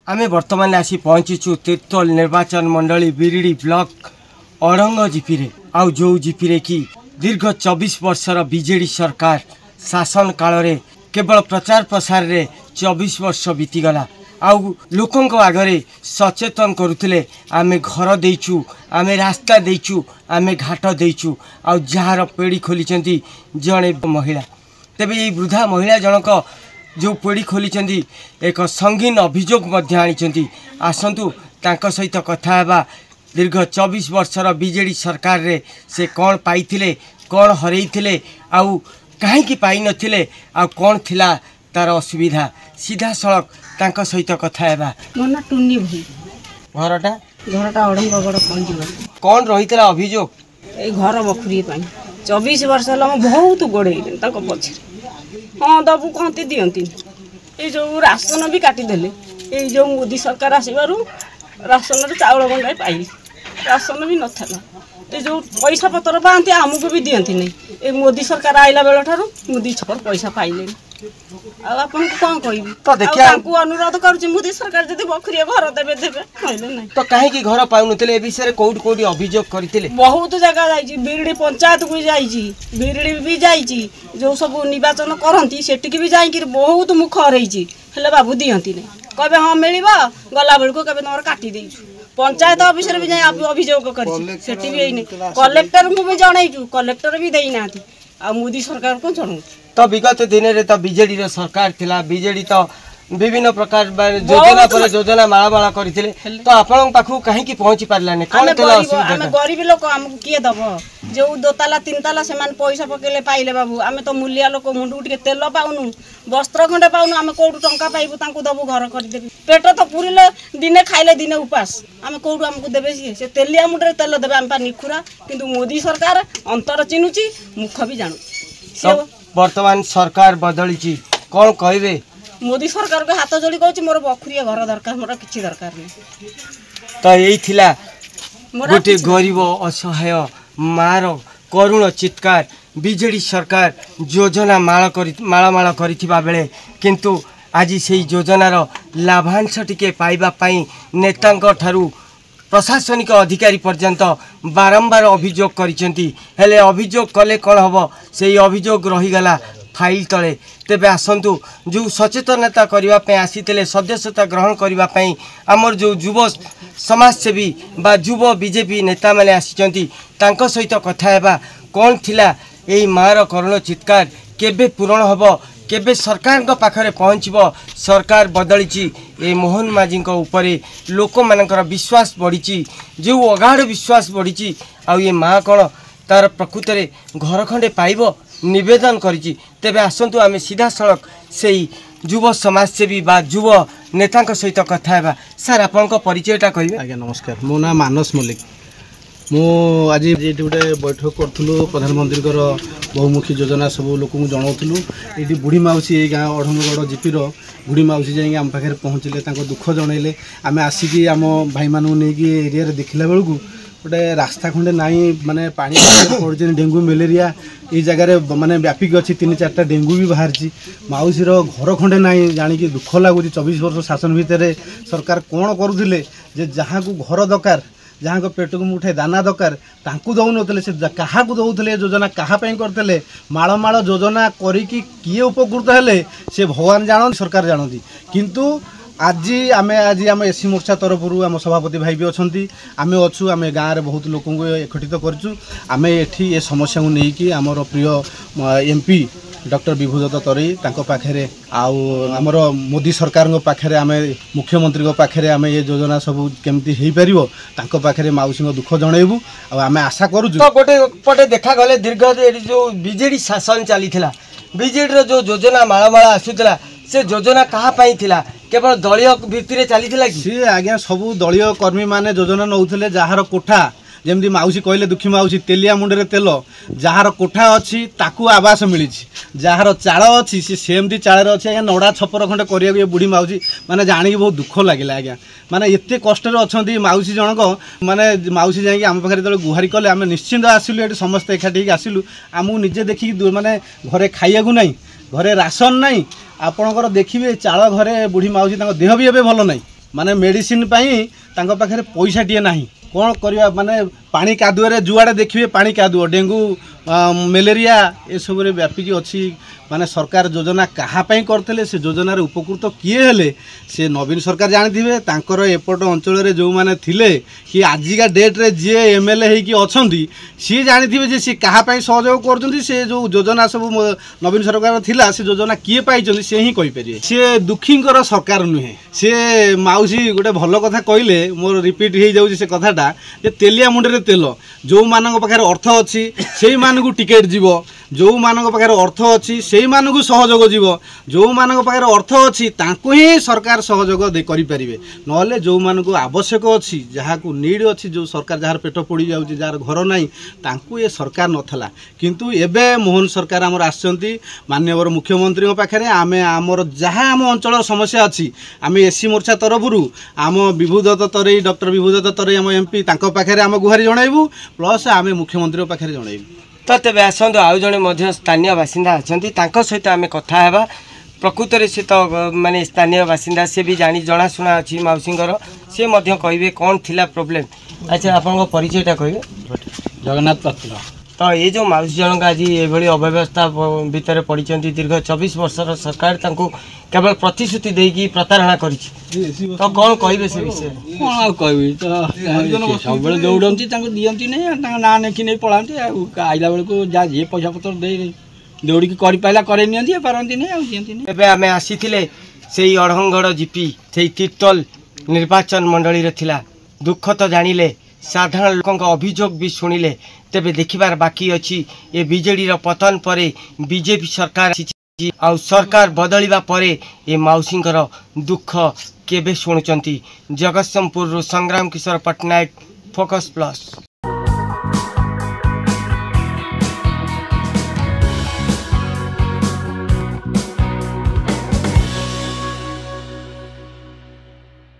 आमे वर्तमान आसी पहुँचीचु तीर्तोल निर्वाचन मंडली बिरिडी ब्लॉक अड़ंग जीपी रे आउ जो जीपी रे कि दीर्घ 24 वर्षर बीजेडी सरकार शासन काल रे केवल प्रचार प्रसार रे 24 वर्ष बीतीगला आउ लोकंक आगरे सचेतन करुले आमे घर देचु आमे रास्ता देचु आमे घाट देचु आउ जार पेड़ी खोली जड़े महिला तेबे ये वृद्धा महिला जनक जो पेड़ी खोली एक संगीन अभियोग आनी आसतु तांको सहित कथा हेबा दीर्घ 24 वर्षर बीजेडी सरकार रे से कौन पाइथिले कौन हरैथिले आउ कहीं पाई नथिले आउ कौन थिला तार असुविधा सीधा सड़क तांको सहित कथा हेबा मोना टुन्नी भई घरटा अड़ंगगड़ पहुँच कौन रही अभियोग ए घर बखुरी 24 वर्ष है बहुत गोड़े पचे हाँ दबू कहती दियंती ये जो राशन भी काटिदेले ये जो मोदी सरकार आसबार राशन चाउल गंडाए पाइली राशन भी नथला ये जो पैसा पतर पाती आमको भी दियंती नहीं ये मोदी सरकार आइला बेल ठार मोदी छपर पैसा पाइले आपन कौन कहबी अनुरोध करुच्ची मोदी सरकार जब बखुरी घर देवे देवे कहले नहीं तो कहीं घर पाउनथिले ए विषय कोड कोडी अभियोग करथिले बहुत जगह जाइछि बिरडी पंचायत को जाइछि बिरडी भी जाइछि जो सब निर्वाचन करंती सेटिक भी जाई कि बहुत मुख हरैछि हेले बाबू दियंती नहीं कहबे हां मिलिबा गला बेल को कहबे तमर काटी देइछु पंचायत ऑफिस रे भी जाई अभियोग करछि सेटि भी नहीं कलेक्टर को भी जणाइछु कलेक्टर भी देई नाथि आ मोदी सरकार को जणाउ तो विगत दिन रे तो बीजेडी रो सरकार थिला बीजेडी तो विभिन्न प्रकार योजना पर योजना माला करथिले तो आपन पाखु कहीं की पहुंची पारलाने कोन तला असुविधा हम गरीब लोक हमको किए दबो जो 2 ताला 3 ताला से मान पैसा पकेले पाइले बाबू आमे तो मूल्य लोक मुंडू टिके तेल पाउनु वस्त्र खंडे पाउनु आमे कोडू टंका पाइबु तांको दबु घर कर देबी पेट तो पुरिले दिने खाइले दिने उपास आमे कोडू हमको देबे से तेलिया मुंडरे तेल देबे आम पा निखुरा किंतु मोदी सरकार अंतर चिनुची मुख भी जानू वर्तमान सरकार बदली कौन कहबे मोदी सरकार को हाथ जोड़ी कहूँ मोर बखुरिया घर दरकार मोर किसी दरकार नहीं तो यही थिला गोटे गरीब असहाय मार करुण चित्कार बीजेडी सरकार योजना माला करिथिबा बेले किंतु आज से योजनार लाभांश टिके पाइबा पई नेतांक ठारू प्रशासनिक अधिकारी पर्यंत बारंबार अभियोग करिसेंती हेले अभियोग कले कौन हम से अभियोग रहीगला फाइल तले तेबे आसंतु जो सचेतनता करने आसीते सदस्यता ग्रहण करने आमर जो युव समाजसेवी बा युव बीजेपी नेता माने आसीचंती तांको सहित कथा हेबा कौन थिला एई मार करुण चित्कार केबे पूरण हबो केबे सरकार पाखरे पहुँचब सरकार बदली ए मोहन माझी उपरे लोक मानकर विश्वास बढ़ी जो अगाढ़ विश्वास बढ़ी आउ ये माँ कौन तार प्रकृत में घर खंडे पाइब निवेदन करिछि तेबे आसंतु आमे सीधा सड़क से युव समाजसेवी बा युव नेता सहित कथा हेबा सर आपन परिचयटा कहिबे आज्ञा नमस्कार मो ना मानस मल्लिक मु आज गोटे बैठक करूँ प्रधानमंत्री बहुमुखी योजना सब लोक जनाऊलु ये बुढ़ी माउसी ये गाँव अड़ंगगड़ जीपीर बुढ़ी माउसी जाइए आम पाखे पहुँचले दुख जनइले आम आसिक आम भाई मानू नहीं एरिया देखला बेलू गोटे रास्ता खंडे नाई माने पानी पड़े डेंगू मलेरिया ये जगह माने व्यापिक अच्छी 3-4टा डेंगू भी बाहरी माउसीर घर खंडे नाई जाणी दुख लगुच 24 वर्ष शासन भितर सरकार कौन करुले जहाँ को घर दरकार जहाँ को पेट को मुठे दाना दरकार तांकू दौन से क्या दौले योजना कहाँपाई करते माल योजना करिकी किए उपकृत हेले से भगवान जानती सरकार जानती किंतु आज आम एससी मोर्चा तरफ आम सभापति भाई भी अच्छा आम अच्छू आम गाँव में बहुत लोक एकत्रित करूँ आम एठी ए समस्या को लेकिन आमर प्रिय एमपी डॉक्टर विभूदत्त तरई पाखे आमर मोदी सरकार पाखे आम मुख्यमंत्री पाखे आम ये योजना सब केमती हो पाखे माउसी दुख जनइबू आम आशा करूँ गोटे पटे देखा गले दीर्घ जो बीजेडी शासन चली बीजेडी जो योजना माला आसूला से योजना कहाँ पाई थिला केवल दलीय भित्ति चली कि सी आज्ञा सबू दलीय कर्मी माने योजना नौले जार कोठा जमी माउसी कहले दुखी माउसी तेलिया मुंडे तेल जार कोठा अच्छी ताकू आवास मिली जार चाल अच्छी सी सेमती चाल अच्छी आज्ञा नड़ा छपर खंडे कर बुढ़ी माउसी माने जाणी बहुत दुख लगे आज्ञा माने एत कष्ट अच्छा माउसी जनक माने माउसी जाकि आम पाखे जो गुहारी कले आम निश्चिंत आसलु ये समस्त एकाठी आसलु आमको निजे देखिक माने घरे खाइया ना घरे राशन ना आपणकर देखिए चाल घरे बुढ़ी माउसी देह भी एवं भल ना माने मेडिसिन तांको पाखरे पैसाटिए नाही कौन करवा माने पानी कादुअरे जुआड़े देखिए पानी कादुଅ डेंगू मलेरिया ये सब व्यापिकी अच्छी माने सरकार योजना कहाँपाई करते से योजनार उपकृत किए हेले से नवीन सरकार जानी तांकर एपट अंचल जो मैंने थिले कि आजिका डेट्रे जी एमएलए होगी अच्छा सी जानी जे सी कहाँपाई सहयोग कर जो योजना सब नवीन सरकार थिला से योजना किए पाई से ही कहीपर सी दुखींकर सरकार नुहे सी माउसी गोटे भल कथा कहले मोर रिपीट हो जाऊँगी से कथाटा जे तेलिया मुंडे तेल जो मान पाखे अर्थ अच्छी से मानू टिकेट जीव जो मान पाखे अर्थ अच्छी से मानू सहयोग जीव जो मान पाखे अर्थ अच्छी तांको ही सरकार सहयोग करें ना जो मानू आवश्यक अच्छी जहाँ को नीड अच्छी जो सरकार जार पेट पड़ी जाऊँगी जार घर नाई तांको ये सरकार नथला किंतु एबे मोहन सरकार आमर आसचंती माननीय मुख्यमंत्री पाखे आमे आमर जहाँ आम अंचल समस्या अच्छी आम एससी मोर्चा तरफरु आम विभूदत्त तरई डॉक्टर विभूदत्त तरई आम एमपी तांको पाखे आम गुहारी जणाइबू प्लस आम मुख्यमंत्री पाखे जणाइबू। तो तेज आसतु आउ जड़े स्थानीय बासिंदा अच्छा सहित आम कथा हेबा प्रकृत में सी तो माने स्थानीय बासिंदा से भी जानी जनाशुना अच्छी मौसींर सी कहे कौन थिला प्रोब्लेम। अच्छा आपन परिचयटा कहे जगन्नाथ पात्र तो ये जो मौसी जनक आज ये अव्यवस्था भितर पड़ी दीर्घ 24 वर्षर सरकार तांको केवल प्रतिश्रुति देकी प्रतारणा करी तो कौन कहे से विषय कौन कह तो सब दौड़ती दिखती नहीं ना लेखि नहीं पढ़ाती आइला बेलू जहाँ जी पैसा पतर दे दौड़ी करपाला करे नहीं पारती नहीं दिखती आम आसी से अड़हंगड़ जीपी से तीर्तोल निर्वाचन मंडली थिला दुख तो जानिले साधारण लोक अभियोग भी शुणिले तेबे देखिबार बाकी अच्छी ये बीजेडी पतन पर बीजेपी सरकार आउ सरकार बदलिबा परे ये मौसींकर दुख केबे शुणुचंती। जगतसिंहपुर संग्राम किशोर पट्टनायक, फोकस प्लस।